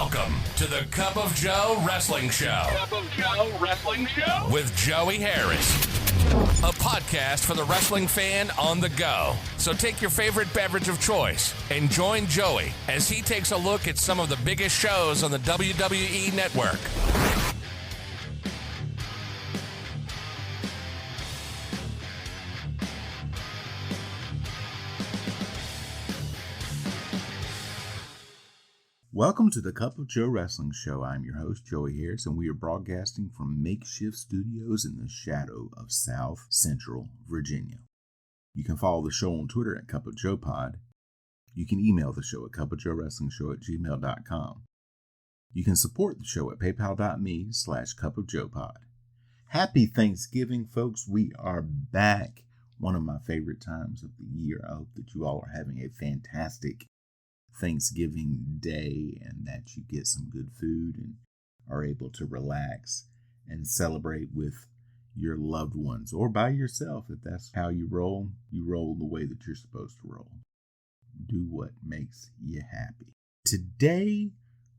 Welcome to the Cup of Joe Wrestling Show. Cup of Joe Wrestling Show With Joey Harris. A podcast for the wrestling fan on the go. So take your favorite beverage of choice and join Joey as he takes a look at some of the biggest shows on the WWE Network. Welcome to the Cup of Joe Wrestling Show. I'm your host, Joey Harris, and we are broadcasting from makeshift studios in the shadow of South Central Virginia. You can follow the show on Twitter at Cup of Joe Pod. You can email the show at cupofjoewrestlingshow@gmail.com. You can support the show at paypal.me/cupofjoepod. Happy Thanksgiving, folks. We are back. One of my favorite times of the year. I hope that you all are having a fantastic Thanksgiving day and that you get some good food and are able to relax and celebrate with your loved ones or by yourself. If that's how you roll the way that you're supposed to roll. Do what makes you happy. Today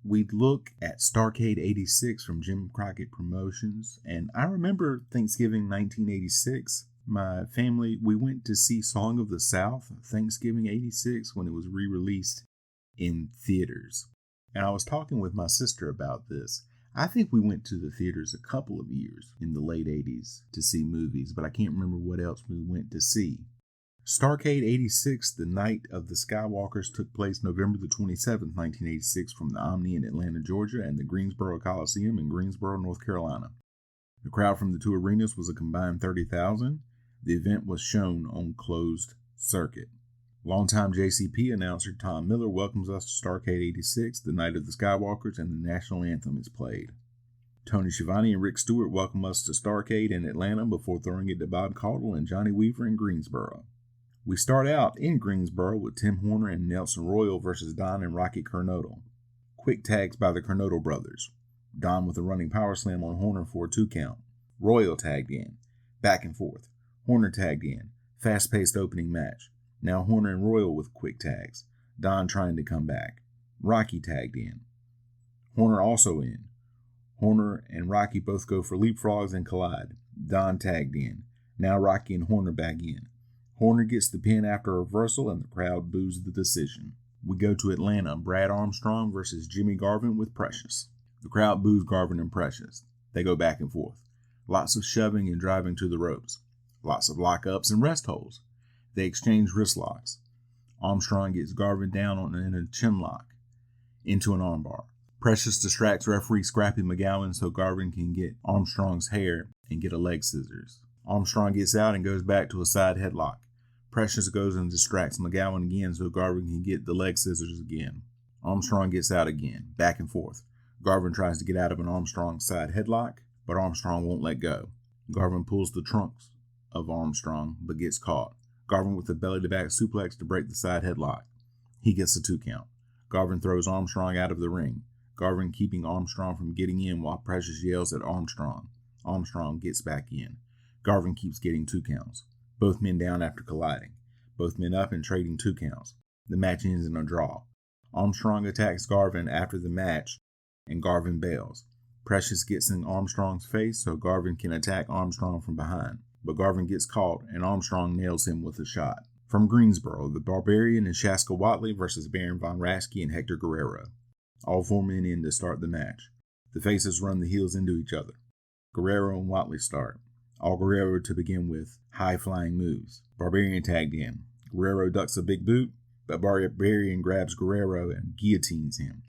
we look at Starrcade 86 from Jim Crockett Promotions, and I remember Thanksgiving 1986. My family, we went to see Song of the South Thanksgiving 86 when it was re-released in theaters. And I was talking with my sister about this. I think we went to the theaters a couple of years in the late 80s to see movies, but I can't remember what else we went to see. Starrcade 86, The Night of the Skywalkers, took place November the 27th, 1986 from the Omni in Atlanta, Georgia and the Greensboro Coliseum in Greensboro, North Carolina. The crowd from the two arenas was a combined 30,000. The event was shown on closed circuit. Longtime JCP announcer Tom Miller welcomes us to Starrcade 86, the night of the Skywalkers, and the national anthem is played. Tony Schiavone and Rick Stewart welcome us to Starrcade in Atlanta before throwing it to Bob Caudle and Johnny Weaver in Greensboro. We start out in Greensboro with Tim Horner and Nelson Royal versus Don and Rocky Cornette. Quick tags by the Cornette brothers. Don with a running power slam on Horner for a 2 count. Royal tagged in. Back and forth. Horner tagged in. Fast-paced opening match. Now Horner and Royal with quick tags. Don trying to come back. Rocky tagged in. Horner also in. Horner and Rocky both go for leapfrogs and collide. Don tagged in. Now Rocky and Horner back in. Horner gets the pin after a reversal and the crowd boos the decision. We go to Atlanta. Brad Armstrong versus Jimmy Garvin with Precious. The crowd boos Garvin and Precious. They go back and forth. Lots of shoving and driving to the ropes. Lots of lockups and rest holds. They exchange wrist locks. Armstrong gets Garvin down in a chin lock into an armbar. Precious distracts referee Scrappy McGowan so Garvin can get Armstrong's hair and get a leg scissors. Armstrong gets out and goes back to a side headlock. Precious goes and distracts McGowan again so Garvin can get the leg scissors again. Armstrong gets out again, back and forth. Garvin tries to get out of an Armstrong side headlock, but Armstrong won't let go. Garvin pulls the trunks of Armstrong but gets caught. Garvin with a belly-to-back suplex to break the side headlock. He gets a 2 count. Garvin throws Armstrong out of the ring. Garvin keeping Armstrong from getting in while Precious yells at Armstrong. Armstrong gets back in. Garvin keeps getting 2 counts. Both men down after colliding. Both men up and trading 2 counts. The match ends in a draw. Armstrong attacks Garvin after the match, and Garvin bails. Precious gets in Armstrong's face so Garvin can attack Armstrong from behind. But Garvin gets caught, and Armstrong nails him with a shot. From Greensboro, the Barbarian and Shaska Whatley versus Baron Von Raschke and Hector Guerrero. All 4 men in to start the match. The faces run the heels into each other. Guerrero and Whatley start. All Guerrero to begin with, high-flying moves. Barbarian tagged in. Guerrero ducks a big boot, but Barbarian grabs Guerrero and guillotines him.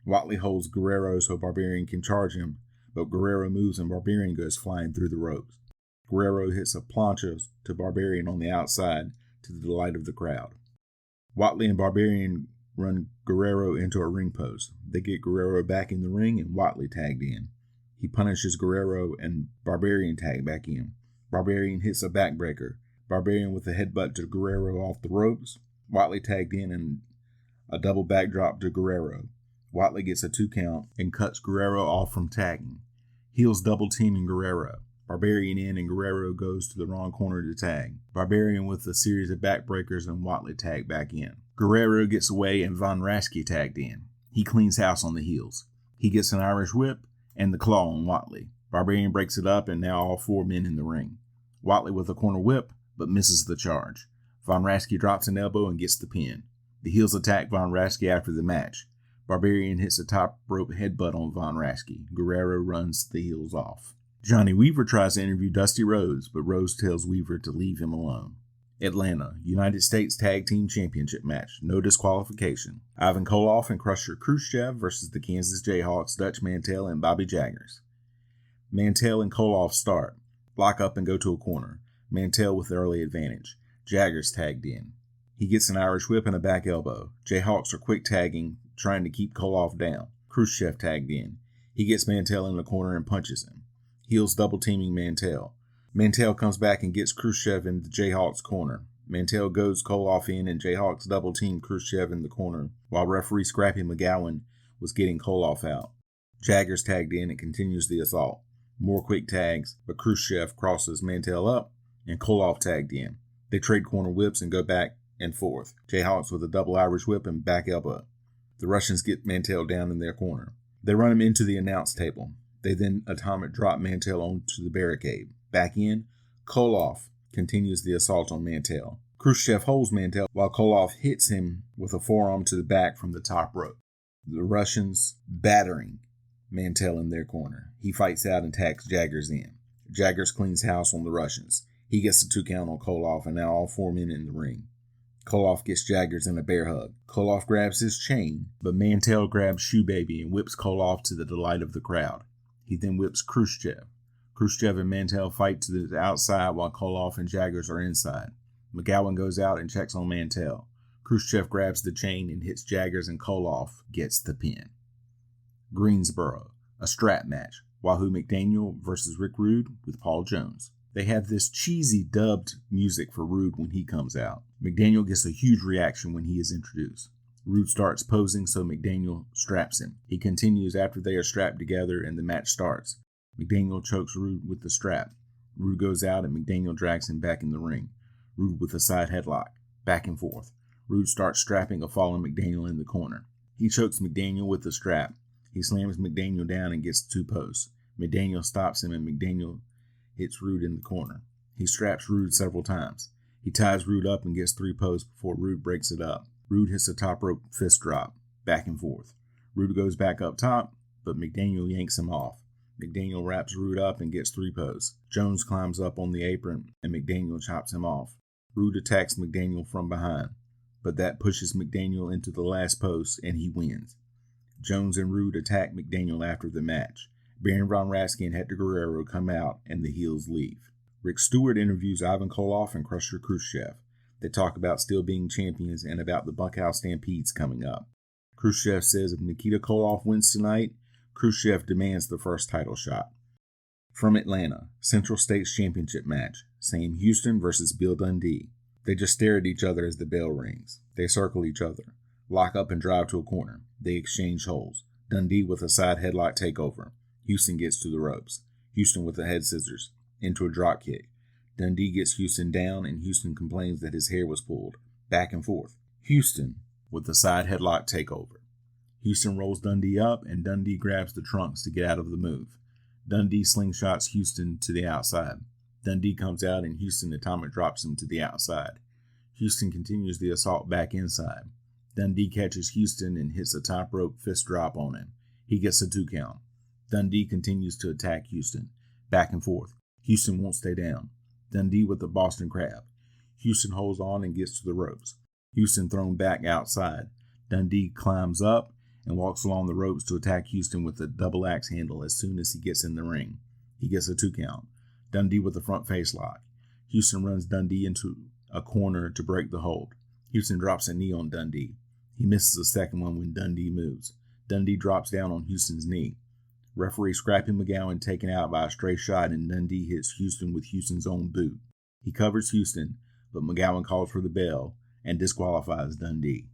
Whatley holds Guerrero so Barbarian can charge him, but Guerrero moves and Barbarian goes flying through the ropes. Guerrero hits a plancha to Barbarian on the outside to the delight of the crowd. Whatley and Barbarian run Guerrero into a ring post. They get Guerrero back in the ring and Whatley tagged in. He punishes Guerrero and Barbarian tag back in. Barbarian hits a backbreaker. Barbarian with a headbutt to Guerrero off the ropes. Whatley tagged in and a double backdrop to Guerrero. Whatley gets a 2 count and cuts Guerrero off from tagging. Heels double teaming Guerrero. Barbarian in and Guerrero goes to the wrong corner to tag. Barbarian with a series of backbreakers and Whatley tag back in. Guerrero gets away and Von Raschke tagged in. He cleans house on the heels. He gets an Irish whip and the claw on Whatley. Barbarian breaks it up, and now all 4 men in the ring. Whatley with a corner whip, but misses the charge. Von Raschke drops an elbow and gets the pin. The heels attack Von Raschke after the match. Barbarian hits a top rope headbutt on Von Raschke. Guerrero runs the heels off. Johnny Weaver tries to interview Dusty Rhodes, but Rhodes tells Weaver to leave him alone. Atlanta, United States Tag Team Championship match. No disqualification. Ivan Koloff and Crusher Khrushchev versus the Kansas Jayhawks, Dutch Mantell, and Bobby Jaggers. Mantell and Koloff start. Lock up and go to a corner. Mantell with the early advantage. Jaggers tagged in. He gets an Irish whip and a back elbow. Jayhawks are quick tagging, trying to keep Koloff down. Khrushchev tagged in. He gets Mantell in the corner and punches him. Heels double teaming Mantell. Mantell comes back and gets Khrushchev in the Jayhawks corner. Mantell goes Koloff in, and Jayhawks double team Khrushchev in the corner, while referee Scrappy McGowan was getting Koloff out. Jaggers tagged in and continues the assault. More quick tags, but Khrushchev crosses Mantell up, and Koloff tagged in. They trade corner whips and go back and forth. Jayhawks with a double Irish whip and back elbow. The Russians get Mantell down in their corner. They run him into the announce table. They then atomic drop Mantell onto the barricade. Back in, Koloff continues the assault on Mantell. Khrushchev holds Mantell while Koloff hits him with a forearm to the back from the top rope. The Russians battering Mantell in their corner. He fights out and tags Jaggers in. Jaggers cleans house on the Russians. He gets a 2 count on Koloff, and now all 4 men in the ring. Koloff gets Jaggers in a bear hug. Koloff grabs his chain, but Mantell grabs Shoe Baby and whips Koloff to the delight of the crowd. He then whips Khrushchev. Khrushchev and Mantell fight to the outside while Koloff and Jaggers are inside. McGowan goes out and checks on Mantell. Khrushchev grabs the chain and hits Jaggers, and Koloff gets the pin. Greensboro, a strap match. Wahoo McDaniel versus Rick Rude with Paul Jones. They have this cheesy dubbed music for Rude when he comes out. McDaniel gets a huge reaction when he is introduced. Rude starts posing, so McDaniel straps him. He continues after they are strapped together and the match starts. McDaniel chokes Rude with the strap. Rude goes out and McDaniel drags him back in the ring. Rude with a side headlock. Back and forth. Rude starts strapping a fallen McDaniel in the corner. He chokes McDaniel with the strap. He slams McDaniel down and gets 2 posts. McDaniel stops him and McDaniel hits Rude in the corner. He straps Rude several times. He ties Rude up and gets 3 posts before Rude breaks it up. Rude hits a top rope fist drop. Back and forth. Rude goes back up top, but McDaniel yanks him off. McDaniel wraps Rude up and gets 3 posts. Jones climbs up on the apron and McDaniel chops him off. Rude attacks McDaniel from behind, but that pushes McDaniel into the last post and he wins. Jones and Rude attack McDaniel after the match. Baron Von Raschke and Hector Guerrero come out and the heels leave. Rick Stewart interviews Ivan Koloff and Crusher Khrushchev. They talk about still being champions and about the Bunkhouse Stampedes coming up. Khrushchev says if Nikita Koloff wins tonight, Khrushchev demands the first title shot. From Atlanta, Central States Championship match. Sam Houston versus Bill Dundee. They just stare at each other as the bell rings. They circle each other, lock up and drive to a corner. They exchange holds. Dundee with a side headlock takeover. Houston gets to the ropes. Houston with a head scissors. Into a drop kick. Dundee gets Houston down and Houston complains that his hair was pulled. Back and forth. Houston with a side headlock takeover. Houston rolls Dundee up and Dundee grabs the trunks to get out of the move. Dundee slingshots Houston to the outside. Dundee comes out and Houston atomic drops him to the outside. Houston continues the assault back inside. Dundee catches Houston and hits a top rope fist drop on him. He gets a 2 count. Dundee continues to attack Houston. Back and forth. Houston won't stay down. Dundee with the Boston Crab. Houston holds on and gets to the ropes. Houston thrown back outside. Dundee climbs up and walks along the ropes to attack Houston with a double axe handle as soon as he gets in the ring. He gets a 2 count. Dundee with a front face lock. Houston runs Dundee into a corner to break the hold. Houston drops a knee on Dundee. He misses a second one when Dundee moves. Dundee drops down on Houston's knee. Referee Scrappy McGowan taken out by a stray shot and Dundee hits Houston with Houston's own boot. He covers Houston, but McGowan calls for the bell and disqualifies Dundee.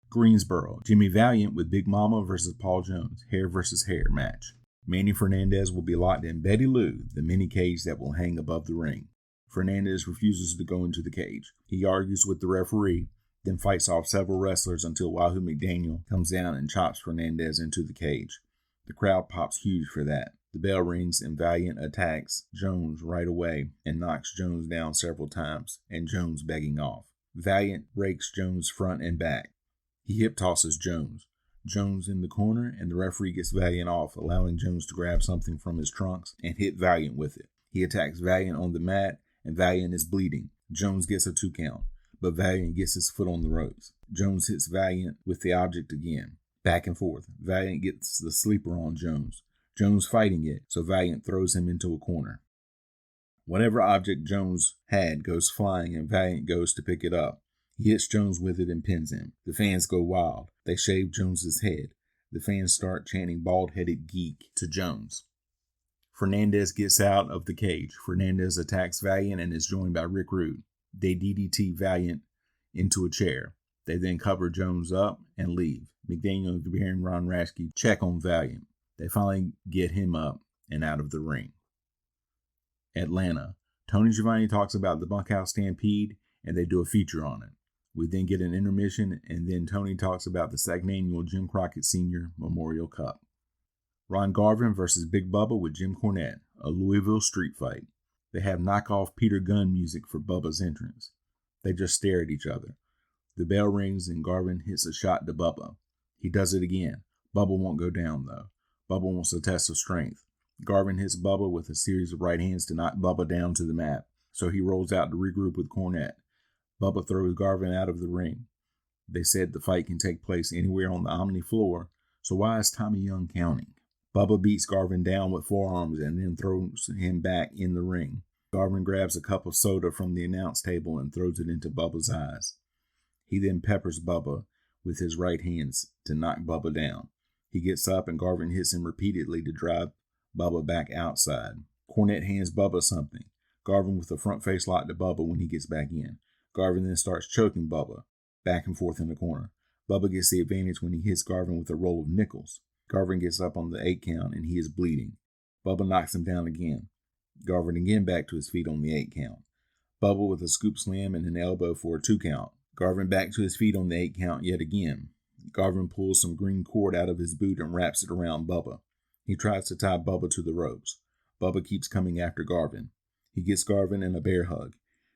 Greensboro, Jimmy Valiant with Big Mama versus Paul Jones, hair versus hair match. Manny Fernandez will be locked in Betty Lou, the mini cage that will hang above the ring. Fernandez refuses to go into the cage. He argues with the referee, then fights off several wrestlers until Wahoo McDaniel comes down and chops Fernandez into the cage. The crowd pops huge for that. The bell rings and Valiant attacks Jones right away and knocks Jones down several times, and Jones begging off. Valiant rakes Jones front and back. He hip tosses Jones. Jones in the corner, and the referee gets Valiant off, allowing Jones to grab something from his trunks and hit Valiant with it. He attacks Valiant on the mat, and Valiant is bleeding. Jones gets a 2 count, but Valiant gets his foot on the ropes. Jones hits Valiant with the object again. Back and forth. Valiant gets the sleeper on Jones. Jones fighting it, so Valiant throws him into a corner. Whatever object Jones had goes flying, and Valiant goes to pick it up. He hits Jones with it and pins him. The fans go wild. They shave Jones's head. The fans start chanting "bald-headed geek" to Jones. Fernandez gets out of the cage. Fernandez attacks Valiant and is joined by Rick Rude. They DDT Valiant into a chair. They then cover Jones up and leave. McDaniel and Baron Ron Raschke check on Valiant. They finally get him up and out of the ring. Atlanta. Tony Schiavone talks about the Bunkhouse Stampede, and they do a feature on it. We then get an intermission, and then Tony talks about the second annual Jim Crockett Sr. Memorial Cup. Ron Garvin versus Big Bubba with Jim Cornette, a Louisville street fight. They have knockoff Peter Gunn music for Bubba's entrance. They just stare at each other. The bell rings and Garvin hits a shot to Bubba. He does it again. Bubba won't go down though. Bubba wants a test of strength. Garvin hits Bubba with a series of right hands to knock Bubba down to the mat, so he rolls out to regroup with Cornette. Bubba throws Garvin out of the ring. They said the fight can take place anywhere on the Omni floor, so why is Tommy Young counting? Bubba beats Garvin down with forearms and then throws him back in the ring. Garvin grabs a cup of soda from the announce table and throws it into Bubba's eyes. He then peppers Bubba with his right hands to knock Bubba down. He gets up and Garvin hits him repeatedly to drive Bubba back outside. Cornette hands Bubba something. Garvin with a front face lock to Bubba when he gets back in. Garvin then starts choking Bubba, back and forth in the corner. Bubba gets the advantage when he hits Garvin with a roll of nickels. Garvin gets up on the 8 count and he is bleeding. Bubba knocks him down again. Garvin again back to his feet on the 8 count. Bubba with a scoop slam and an elbow for a 2 count. Garvin back to his feet on the 8 count yet again. Garvin pulls some green cord out of his boot and wraps it around Bubba. He tries to tie Bubba to the ropes. Bubba keeps coming after Garvin. He gets Garvin in a bear hug.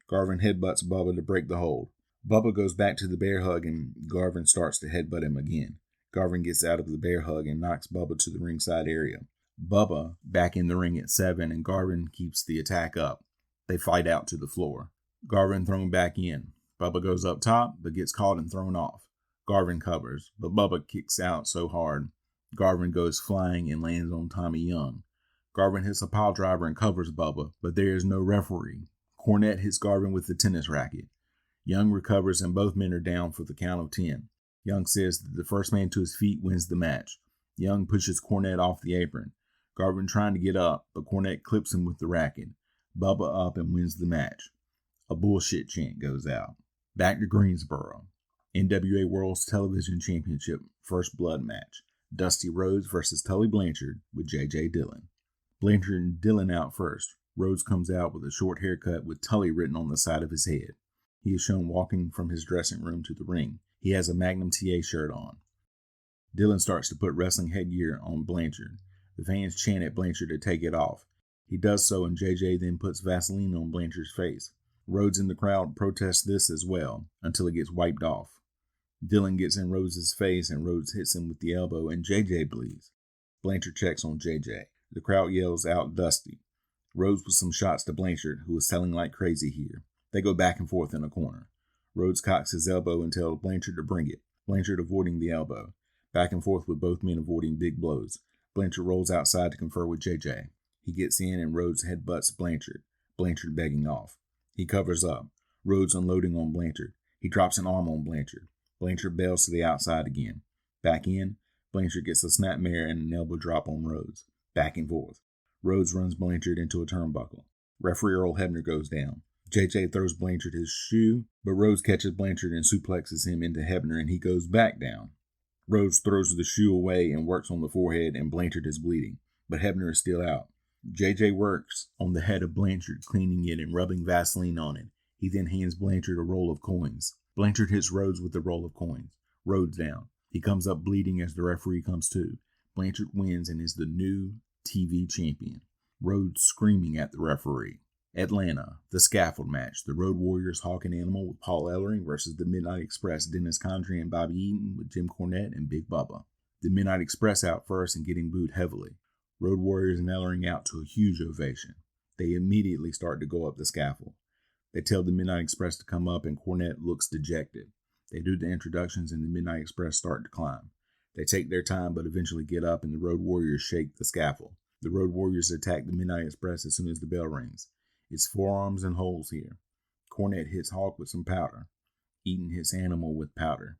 Garvin headbutts Bubba to break the hold. Bubba goes back to the bear hug and Garvin starts to headbutt him again. Garvin gets out of the bear hug and knocks Bubba to the ringside area. Bubba back in the ring at 7 and Garvin keeps the attack up. They fight out to the floor. Garvin thrown back in. Bubba goes up top but gets caught and thrown off. Garvin covers, but Bubba kicks out so hard. Garvin goes flying and lands on Tommy Young. Garvin hits a pile driver and covers Bubba, but there is no referee. Cornette hits Garvin with the tennis racket. Young recovers and both men are down for the count of 10. Young says that the first man to his feet wins the match. Young pushes Cornette off the apron. Garvin trying to get up, but Cornette clips him with the racket. Bubba up and wins the match. A bullshit chant goes out. Back to Greensboro. NWA World Television Championship First Blood match. Dusty Rhodes versus Tully Blanchard with J.J. Dillon. Blanchard and Dillon out first. Rhodes comes out with a short haircut with Tully written on the side of his head. He is shown walking from his dressing room to the ring. He has a Magnum TA shirt on. Dillon starts to put wrestling headgear on Blanchard. The fans chant at Blanchard to take it off. He does so and JJ then puts Vaseline on Blanchard's face. Rhodes in the crowd protests this as well until it gets wiped off. Dillon gets in Rhodes' face and Rhodes hits him with the elbow and JJ bleeds. Blanchard checks on JJ. The crowd yells out Dusty. Rhodes with some shots to Blanchard, who is selling like crazy here. They go back and forth in a corner. Rhodes cocks his elbow and tells Blanchard to bring it. Blanchard avoiding the elbow. Back and forth with both men avoiding big blows. Blanchard rolls outside to confer with JJ. He gets in and Rhodes headbutts Blanchard. Blanchard begging off. He covers up. Rhodes unloading on Blanchard. He drops an arm on Blanchard. Blanchard bails to the outside again. Back in. Blanchard gets a snapmare and an elbow drop on Rhodes. Back and forth. Rhodes runs Blanchard into a turnbuckle. Referee Earl Hebner goes down. JJ throws Blanchard his shoe, but Rhodes catches Blanchard and suplexes him into Hebner and he goes back down. Rhodes throws the shoe away and works on the forehead and Blanchard is bleeding, but Hebner is still out. JJ works on the head of Blanchard, cleaning it and rubbing Vaseline on it. He then hands Blanchard a roll of coins. Blanchard hits Rhodes with the roll of coins. Rhodes down. He comes up bleeding as the referee comes to. Blanchard wins and is the new TV champion. Rhodes screaming at the referee. Atlanta, the scaffold match. The Road Warriors Hawk and Animal with Paul Ellering versus the Midnight Express, Dennis Condrey and Bobby Eaton with Jim Cornette and Big Bubba. The Midnight Express out first and getting booed heavily. Road Warriors and Ellering out to a huge ovation. They immediately start to go up the scaffold. They tell the Midnight Express to come up and Cornette looks dejected. They do the introductions and the Midnight Express start to climb. They take their time but eventually get up and the Road Warriors shake the scaffold. The Road Warriors attack the Midnight Express as soon as the bell rings. It's forearms and holes here. Cornette hits Hawk with some powder. Eaton hits Animal with powder.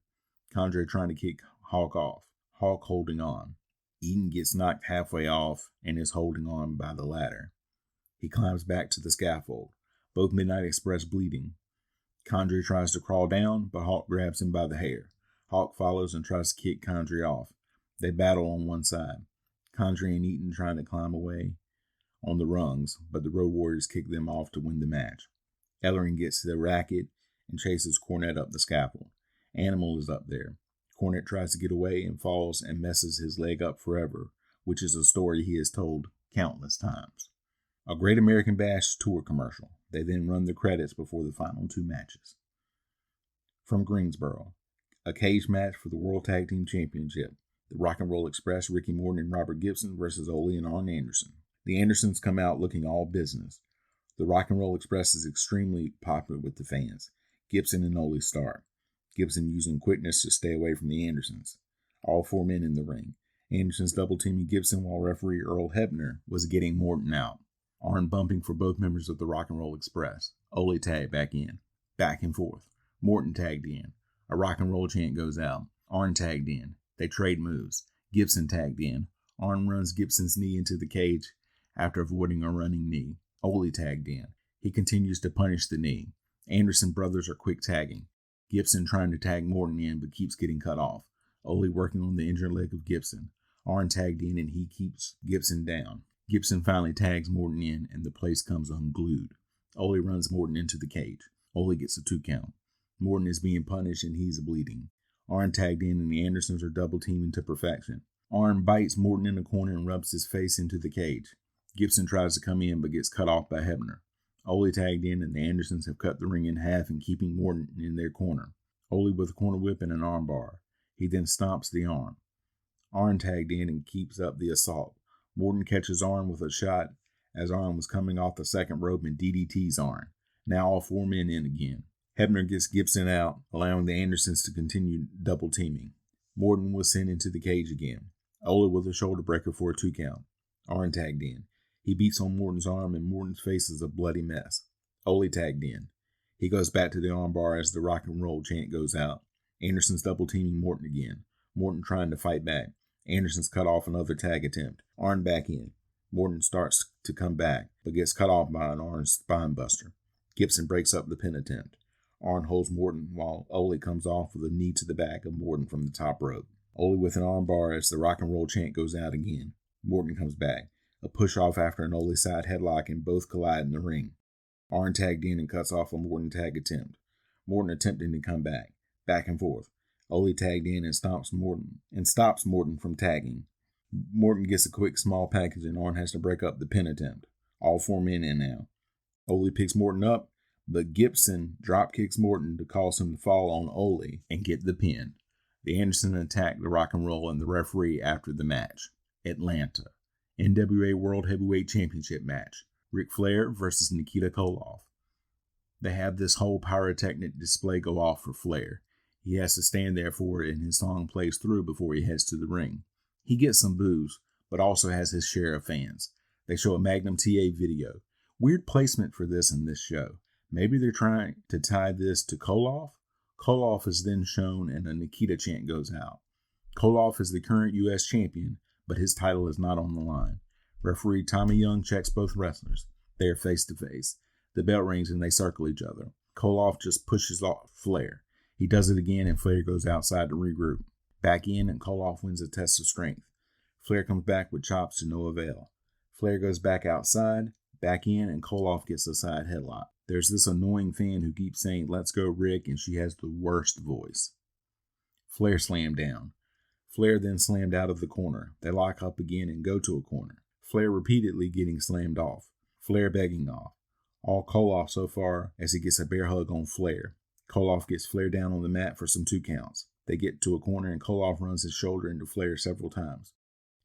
Condrey trying to kick Hawk off. Hawk holding on. Eaton gets knocked halfway off and is holding on by the ladder. He climbs back to the scaffold. Both Midnight Express bleeding. Condrey tries to crawl down, but Hawk grabs him by the hair. Hawk follows and tries to kick Condrey off. They battle on one side. Condrey and Eaton trying to climb away on the rungs, but the Road Warriors kick them off to win the match. Ellering gets to the racket and chases Cornette up the scaffold. Animal is up there. Cornette tries to get away and falls and messes his leg up forever, which is a story he has told countless times. A Great American Bash tour commercial. They then run the credits before the final two matches. From Greensboro, a cage match for the World Tag Team Championship. The Rock and Roll Express, Ricky Morton and Robert Gibson versus Ole and Arn Anderson. The Andersons come out looking all business. The Rock and Roll Express is extremely popular with the fans. Gibson and Ole start. Gibson using quickness to stay away from the Andersons. All four men in the ring. Anderson's double-teaming Gibson while referee Earl Hebner was getting Morton out. Arn bumping for both members of the Rock and Roll Express. Ole tagged back in. Back and forth. Morton tagged in. A rock and roll chant goes out. Arn tagged in. They trade moves. Gibson tagged in. Arn runs Gibson's knee into the cage after avoiding a running knee. Ole tagged in. He continues to punish the knee. Anderson brothers are quick tagging. Gibson trying to tag Morton in but keeps getting cut off. Ole working on the injured leg of Gibson. Arn tagged in and he keeps Gibson down. Gibson finally tags Morton in and the place comes unglued. Ole runs Morton into the cage. Ole gets a 2 count. Morton is being punished and he's bleeding. Arn tagged in and the Andersons are double teaming to perfection. Arn bites Morton in the corner and rubs his face into the cage. Gibson tries to come in but gets cut off by Hebner. Ole tagged in and the Andersons have cut the ring in half and keeping Morton in their corner. Ole with a corner whip and an arm bar. He then stomps the arm. Arn tagged in and keeps up the assault. Morton catches Arn with a shot as Arn was coming off the second rope and DDTs Arn. Now all four men in again. Hebner gets Gibson out, allowing the Andersons to continue double teaming. Morton was sent into the cage again. Ole with a shoulder breaker for a 2 count. Arn tagged in. He beats on Morton's arm and Morton's face is a bloody mess. Ole tagged in. He goes back to the armbar as the rock and roll chant goes out. Anderson's double teaming Morton again. Morton trying to fight back. Anderson's cut off another tag attempt. Arn back in. Morton starts to come back, but gets cut off by an Arn spine buster. Gibson breaks up the pin attempt. Arn holds Morton while Ole comes off with a knee to the back of Morton from the top rope. Ole with an arm bar as the rock and roll chant goes out again. Morton comes back. A push off after an Ole side headlock and both collide in the ring. Arn tagged in and cuts off a Morton tag attempt. Morton attempting to come back. Back and forth. Ole tagged in and stops Morton from tagging. Morton gets a quick small package and Arn has to break up the pin attempt. All four men in now. Ole picks Morton up, but Gibson drop kicks Morton to cause him to fall on Ole and get the pin. The Anderson attack the rock and roll and the referee after the match. Atlanta. NWA World Heavyweight Championship match. Ric Flair versus Nikita Koloff. They have this whole pyrotechnic display go off for Flair. He has to stand there for it and his song plays through before he heads to the ring. He gets some boos, but also has his share of fans. They show a Magnum TA video. Weird placement for this in this show. Maybe they're trying to tie this to Koloff? Koloff is then shown and a Nikita chant goes out. Koloff is the current U.S. champion, but his title is not on the line. Referee Tommy Young checks both wrestlers. They are face to face. The bell rings and they circle each other. Koloff just pushes off Flair. He does it again and Flair goes outside to regroup. Back in and Koloff wins a test of strength. Flair comes back with chops to no avail. Flair goes back outside, back in, and Koloff gets a side headlock. There's this annoying fan who keeps saying, "Let's go, Rick," and she has the worst voice. Flair slammed down. Flair then slammed out of the corner. They lock up again and go to a corner. Flair repeatedly getting slammed off. Flair begging off. All Koloff so far as he gets a bear hug on Flair. Koloff gets Flair down on the mat for some 2 counts. They get to a corner and Koloff runs his shoulder into Flair several times.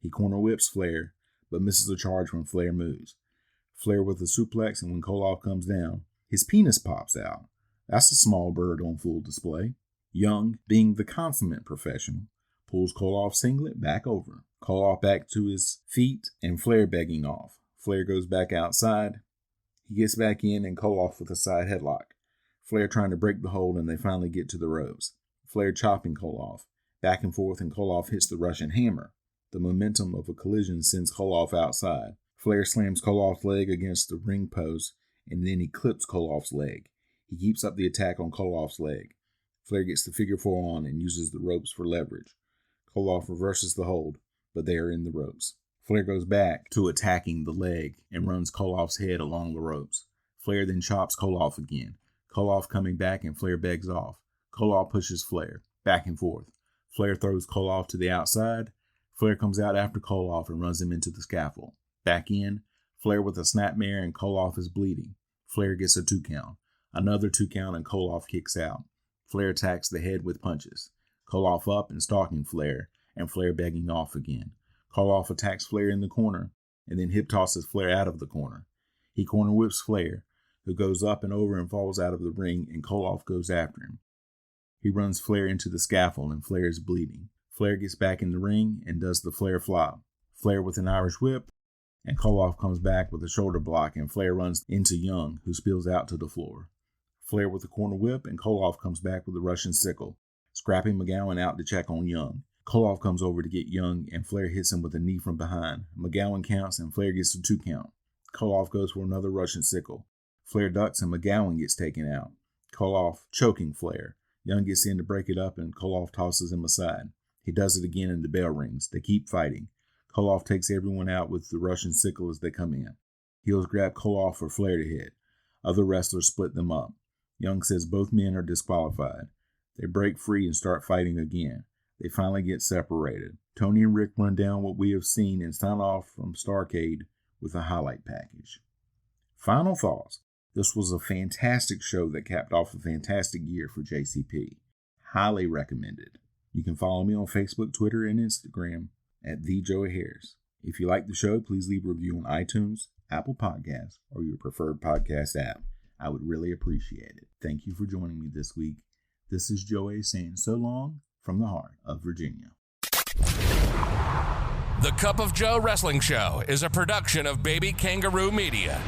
He corner whips Flair, but misses a charge when Flair moves. Flair with a suplex, and when Koloff comes down, his penis pops out. That's a small bird on full display. Young, being the consummate professional, pulls Koloff's singlet back over. Koloff back to his feet, and Flair begging off. Flair goes back outside. He gets back in, and Koloff with a side headlock. Flair trying to break the hold, and they finally get to the ropes. Flair chopping Koloff. Back and forth, and Koloff hits the Russian hammer. The momentum of a collision sends Koloff outside. Flair slams Koloff's leg against the ring post, and then he clips Koloff's leg. He keeps up the attack on Koloff's leg. Flair gets the figure 4 on and uses the ropes for leverage. Koloff reverses the hold, but they are in the ropes. Flair goes back to attacking the leg and runs Koloff's head along the ropes. Flair then chops Koloff again. Koloff coming back and Flair begs off. Koloff pushes Flair. Back and forth. Flair throws Koloff to the outside. Flair comes out after Koloff and runs him into the scaffold. Back in. Flair with a snapmare and Koloff is bleeding. Flair gets a 2 count. Another 2 count and Koloff kicks out. Flair attacks the head with punches. Koloff up and stalking Flair, and Flair begging off again. Koloff attacks Flair in the corner, and then hip tosses Flair out of the corner. He corner whips Flair, who goes up and over and falls out of the ring, and Koloff goes after him. He runs Flair into the scaffold, and Flair is bleeding. Flair gets back in the ring and does the Flair flop. Flair with an Irish whip, and Koloff comes back with a shoulder block, and Flair runs into Young, who spills out to the floor. Flair with a corner whip, and Koloff comes back with a Russian sickle, scrapping McGowan out to check on Young. Koloff comes over to get Young, and Flair hits him with a knee from behind. McGowan counts, and Flair gets a 2 count. Koloff goes for another Russian sickle. Flair ducks, and McGowan gets taken out. Koloff choking Flair. Young gets in to break it up, and Koloff tosses him aside. He does it again, and the bell rings. They keep fighting. Koloff takes everyone out with the Russian sickle as they come in. Heels grab Koloff for Flair to hit. Other wrestlers split them up. Young says both men are disqualified. They break free and start fighting again. They finally get separated. Tony and Rick run down what we have seen and sign off from Starrcade with a highlight package. Final thoughts. This was a fantastic show that capped off a fantastic year for JCP. Highly recommended. You can follow me on Facebook, Twitter, and Instagram at TheJoeyHarris. If you like the show, please leave a review on iTunes, Apple Podcasts, or your preferred podcast app. I would really appreciate it. Thank you for joining me this week. This is Joey saying so long from the heart of Virginia. The Cup of Joe Wrestling Show is a production of Baby Kangaroo Media.